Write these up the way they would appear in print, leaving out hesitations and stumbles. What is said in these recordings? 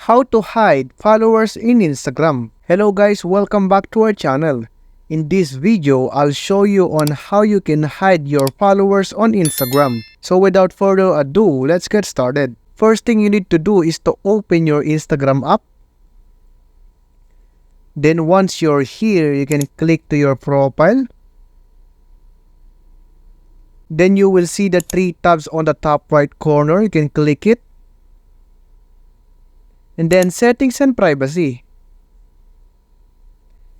How to hide followers in Instagram. Hello guys, welcome back to our channel. In this video, I'll show you on how you can hide your followers on Instagram. So without further ado, let's get started. First thing you need to do is to open your Instagram app. Then once you're here, you can click to your profile. Then you will see the three tabs on the top right corner. You can click it. And then settings and privacy.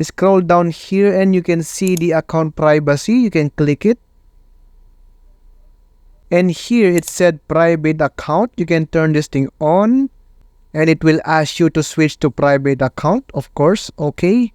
Scroll down here and you can see the account privacy. You can click it. And here it said private account. You can turn this thing on. And it will ask you to switch to private account, of course, okay?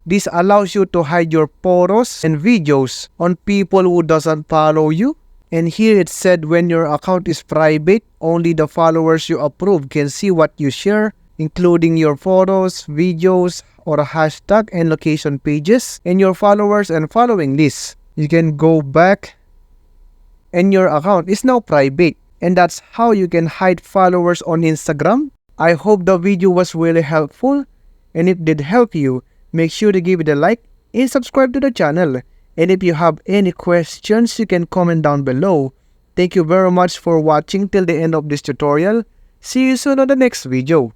This allows you to hide your photos and videos on people who doesn't follow you. And here it said when your account is private, only the followers you approve can see what you share, including your photos, videos, or a hashtag and location pages, and your followers and following lists. You can go back and your account is now private. And that's how you can hide followers on Instagram. I hope the video was really helpful. And if it did help you, make sure to give it a like and subscribe to the channel. And if you have any questions, you can comment down below. Thank you very much for watching till the end of this tutorial. See you soon on the next video.